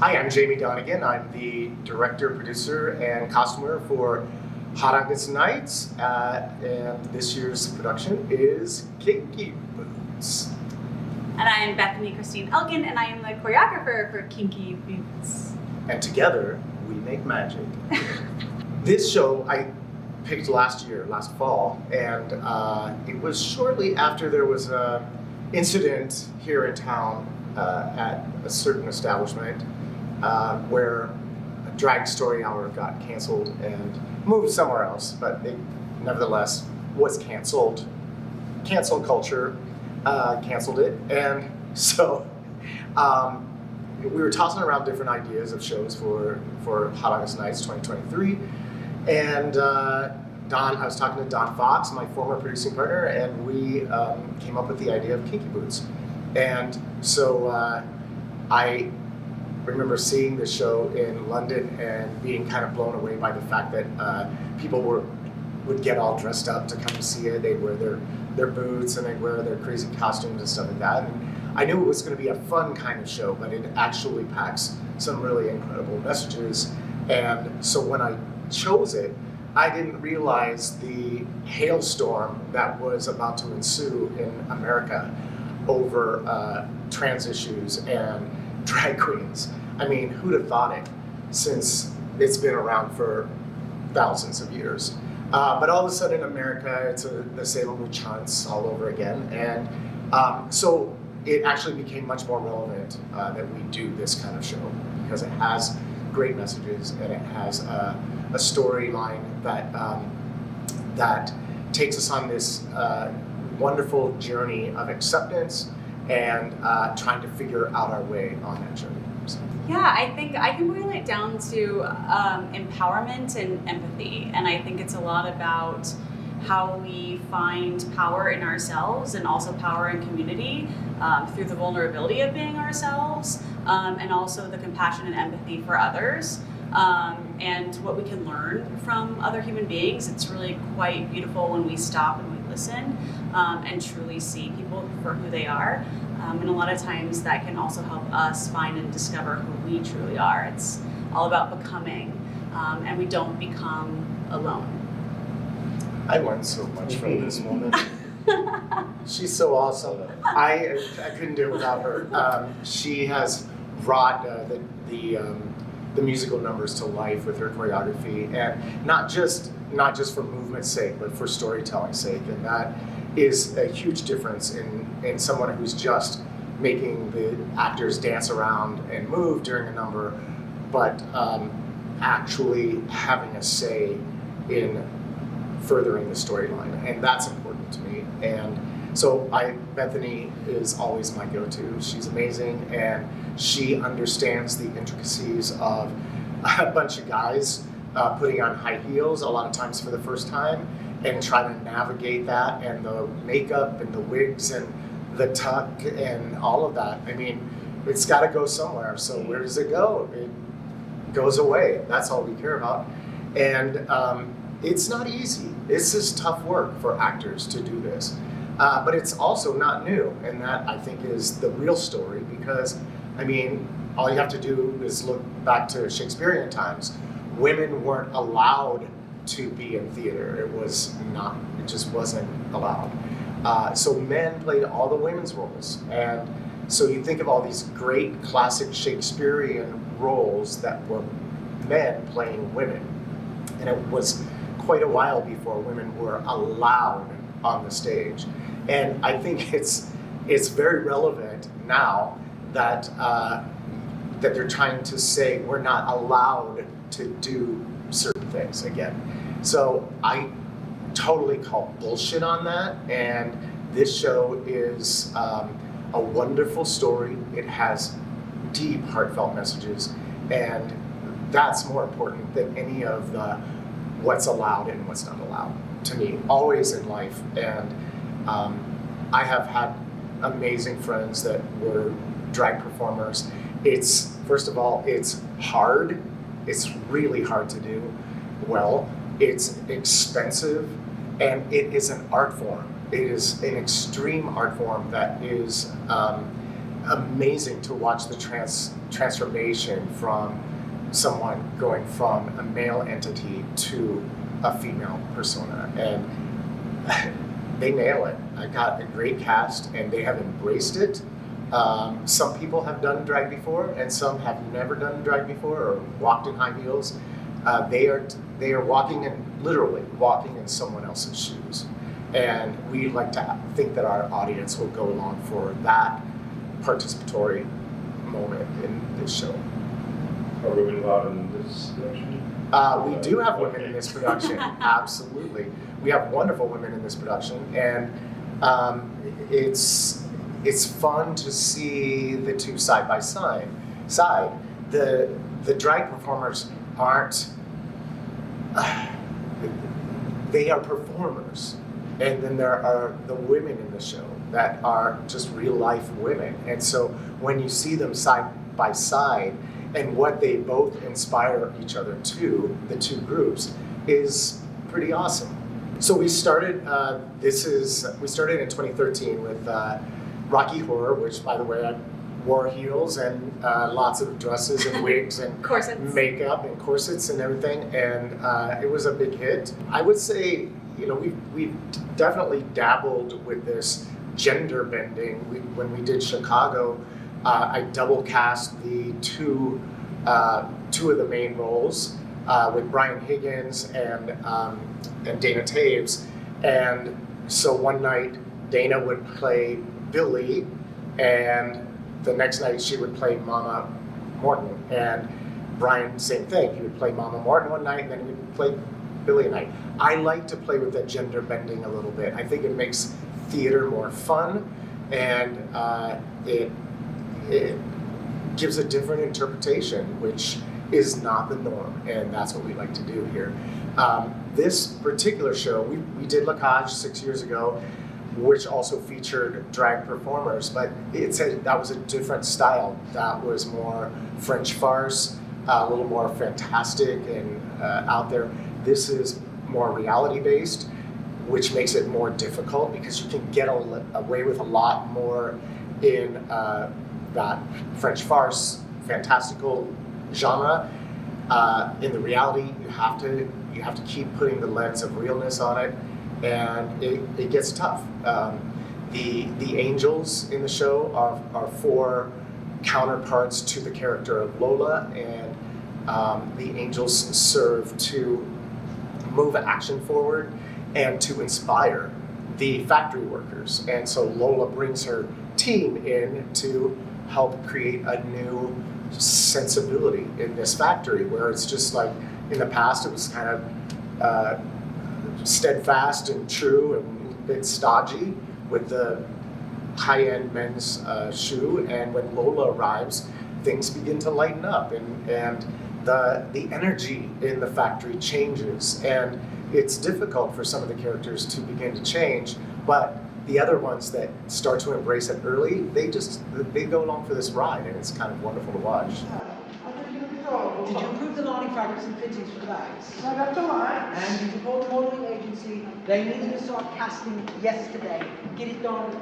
Hi, I'm Jaime Donegan. I'm the director, producer, and costumer for Hot August Nights, and this year's production is Kinky Boots. And I am Bethany Elkin, and I am the choreographer for Kinky Boots. And together, we make magic. This show I picked last fall, and it was shortly after there was an incident here in town at a certain establishment where a drag story hour got canceled and moved somewhere else, but it nevertheless was canceled. Cancel culture canceled it, and so we were tossing around different ideas of shows for Hot August Nights 2023, and I was talking to Don Fox, my former producing partner, and we came up with the idea of Kinky Boots. And so I remember seeing the show in London and being kind of blown away by the fact that people would get all dressed up to come see it. They'd wear their boots and they'd wear their crazy costumes and stuff like that. And I knew it was going to be a fun kind of show, but it actually packs some really incredible messages. And so when I chose it, I didn't realize the hailstorm that was about to ensue in America over trans issues and drag queens. I mean, who'd have thought it, since it's been around for thousands of years. But all of a sudden in America, it's the Salem Witch Hunts all over again. And so it actually became much more relevant that we do this kind of show, because it has great messages and it has a storyline that takes us on this wonderful journey of acceptance and trying to figure out our way on that journey. So. Yeah, I think I can boil it down to empowerment and empathy. And I think it's a lot about how we find power in ourselves and also power in community through the vulnerability of being ourselves, and also the compassion and empathy for others. And what we can learn from other human beings. It's really quite beautiful when we stop and we listen and truly see people for who they are. And a lot of times that can also help us find and discover who we truly are. It's all about becoming, and we don't become alone. I learned so much from this woman. She's so awesome. I couldn't do it without her. She has brought the musical numbers to life with her choreography, and not just for movement's sake, but for storytelling's sake. And that is a huge difference in someone who's just making the actors dance around and move during a number, but actually having a say in furthering the storyline. And that's important to me. And so Bethany is always my go-to. She's amazing, and she understands the intricacies of a bunch of guys putting on high heels a lot of times for the first time, and trying to navigate that, and the makeup and the wigs and the tuck and all of that. I mean, it's got to go somewhere. So where does it go? It goes away. That's all we care about. And it's not easy. This is tough work for actors to do this. But it's also not new, and that I think is the real story, because I mean, all you have to do is look back to Shakespearean times. Women weren't allowed to be in theater. It just wasn't allowed. So men played all the women's roles. And so you think of all these great classic Shakespearean roles that were men playing women. And it was quite a while before women were allowed on the stage. And I think it's very relevant now that they're trying to say we're not allowed to do certain things again. So I totally call bullshit on that, and this show is a wonderful story. It has deep, heartfelt messages, and that's more important than any of the what's allowed and what's not allowed to me, always in life. And I have had amazing friends that were drag performers. First of all, it's hard. It's really hard to do well. It's expensive, and it is an art form. It is an extreme art form that is amazing to watch the transformation from someone going from a male entity to a female persona, and they nail it. I got a great cast, and they have embraced it. Some people have done drag before, and some have never done drag before or walked in high heels. They are literally walking in someone else's shoes, and we like to think that our audience will go along for that participatory moment in this show. Are women allowed in this production? We do have women in this production, absolutely. We have wonderful women in this production, and it's fun to see the two side by side. The drag performers aren't. They are performers, and then there are the women in the show that are just real life women, and so when you see them side by side, and what they both inspire each other to, the two groups, is pretty awesome. So we started in 2013 with Rocky Horror, which, by the way, I wore heels and lots of dresses and wigs and Corsets. Makeup and corsets and everything, and it was a big hit. I would say, we've definitely dabbled with this gender bending. When we did Chicago, I double cast the two of the main roles with Brian Higgins and Dana Taves, and so one night Dana would play Billy, and the next night she would play Mama Morton, and Brian, same thing. He would play Mama Morton one night, and then he would play Billy a night. I like to play with that gender bending a little bit. I think it makes theater more fun, and it gives a different interpretation, which is not the norm, and that's what we like to do here. This particular show, we did La Cage 6 years ago, which also featured drag performers, but that was a different style. That was more French farce, a little more fantastic and out there. This is more reality-based, which makes it more difficult because you can get away with a lot more in that French farce, fantastical genre. In the reality, you have to keep putting the lens of realness on it, and it gets tough. The angels in the show are four counterparts to the character of Lola, and the angels serve to move action forward and to inspire the factory workers. And so Lola brings her team in to help create a new sensibility in this factory, where it's just like in the past it was kind of steadfast and true and a bit stodgy with the high-end men's shoe, and when Lola arrives, things begin to lighten up, and the energy in the factory changes, and it's difficult for some of the characters to begin to change, but the other ones that start to embrace it early, they go along for this ride, and it's kind of wonderful to watch. Did you approve the lining fabrics and fittings for the bags? No, that's all right. And you told the modeling agency they needed to start casting yesterday. Get it done.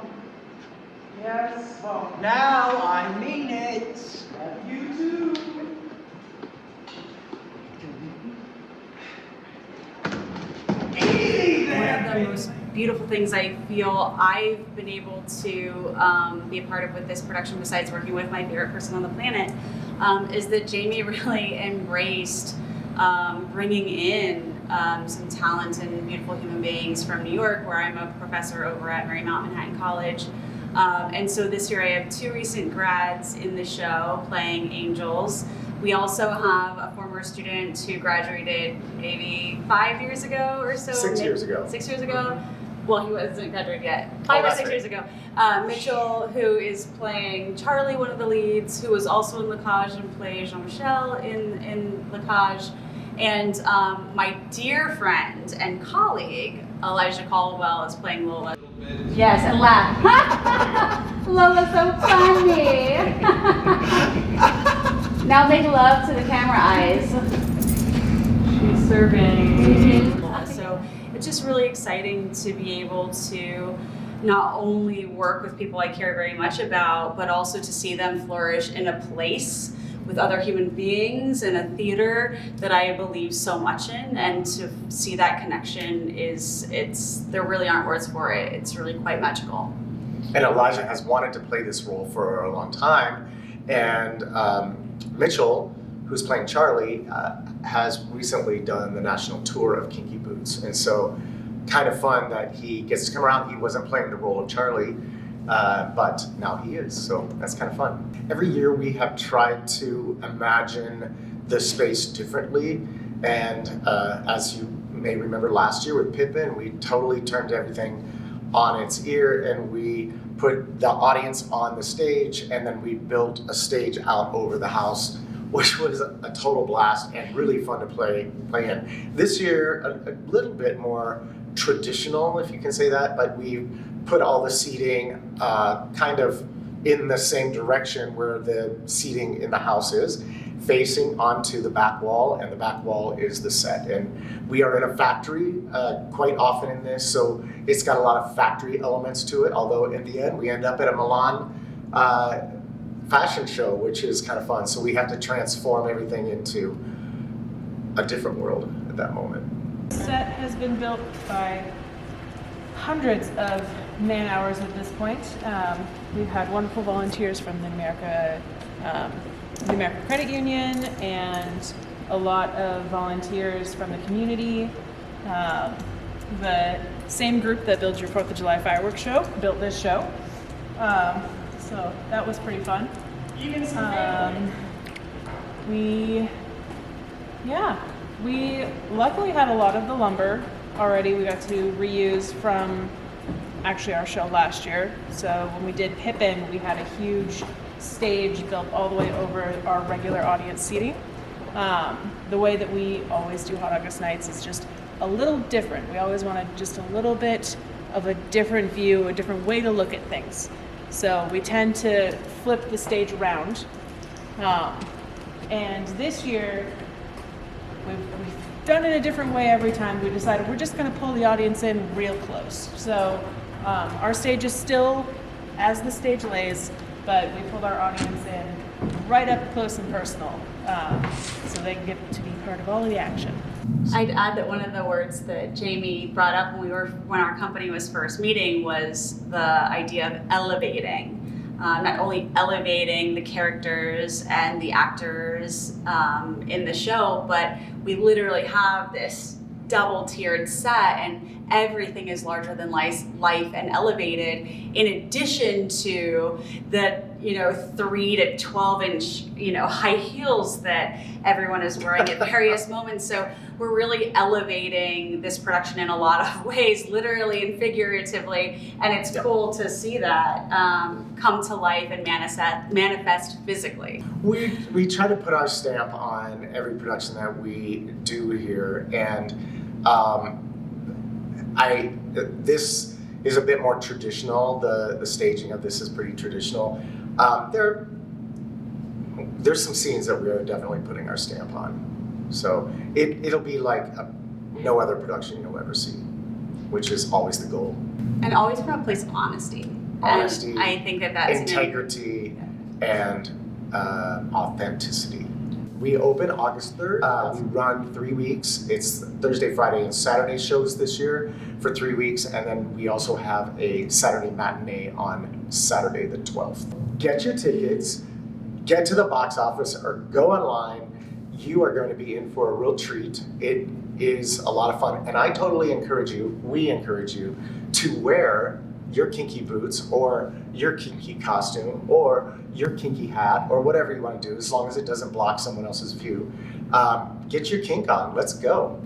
Yes. Well, now I mean it. You too. Easy One there. of the most beautiful things I feel I've been able to be a part of with this production, besides working with my favorite person on the planet, is that Jaime really embraced bringing in some talented and beautiful human beings from New York, where I'm a professor over at Marymount Manhattan College. And so this year I have two recent grads in the show playing angels. We also have a former student who graduated maybe 5 years ago or so. 6 years ago. 6 years ago. Well, he wasn't graduated yet. 5 or that's 6 right. years ago. Mitchell, who is playing Charlie, one of the leads, who was also in La Cage and played Jean-Michel in La Cage. And my dear friend and colleague, Elijah Caldwell, is playing Lola. Yes, and laugh. Lola's so funny. Now make love to the camera eyes. She's serving. So it's just really exciting to be able to not only work with people I care very much about, but also to see them flourish in a place with other human beings in a theater that I believe so much in, and to see that connection there really aren't words for it. It's really quite magical. And Elijah has wanted to play this role for a long time, and Mitchell, who's playing Charlie, has recently done the national tour of Kinky Boots, and so kind of fun that he gets to come around. He wasn't playing the role of Charlie, but now he is, so that's kind of fun. Every year we have tried to imagine the space differently, and as you may remember last year with Pippin, we totally turned everything on its ear, and we put the audience on the stage, and then we built a stage out over the house, which was a total blast and really fun to play in. This year, a little bit more traditional, if you can say that, but we put all the seating kind of in the same direction where the seating in the house is, facing onto the back wall, and the back wall is the set. And we are in a factory quite often in this, so it's got a lot of factory elements to it, although in the end we end up at a Milan fashion show, which is kind of fun. So we have to transform everything into a different world at that moment. The set has been built by hundreds of man hours at this point. We've had wonderful volunteers from the American Credit Union and a lot of volunteers from the community. The same group that builds your 4th of July fireworks show built this show. So that was pretty fun. We luckily had a lot of the lumber already. We got to reuse from actually our show last year. So when we did Pippin, we had a huge stage built all the way over our regular audience seating. The way that we always do Hot August Nights is just a little different. We always wanted just a little bit of a different view, a different way to look at things. So we tend to flip the stage around. And this year, we've done it a different way every time. We decided we're just going to pull the audience in real close. So our stage is still as the stage lays, but we pulled our audience in right up close and personal, so they can get to be part of all of the action. I'd add that one of the words that Jaime brought up when our company was first meeting was the idea of elevating. Not only elevating the characters and the actors in the show, but we literally have this double-tiered set, and everything is larger than life and elevated, in addition to the 3 to 12 inch high heels that everyone is wearing at various moments. So we're really elevating this production in a lot of ways, literally and figuratively, and it's cool to see that come to life and manifest physically. We try to put our stamp on every production that we do here, and this is a bit more traditional. The staging of this is pretty traditional. There's some scenes that we are definitely putting our stamp on. So it'll be like no other production you'll ever see, which is always the goal. And always from a place of honesty. Honesty, and I think that's integrity, and authenticity. We open August 3rd. We run 3 weeks. It's Thursday, Friday, and Saturday shows this year for 3 weeks. And then we also have a Saturday matinee on Saturday the 12th. Get your tickets, get to the box office, or go online. You are going to be in for a real treat. It is a lot of fun. And I totally we encourage you to wear your kinky boots or your kinky costume or your kinky hat or whatever you want to do, as long as it doesn't block someone else's view. Get your kink on. Let's go.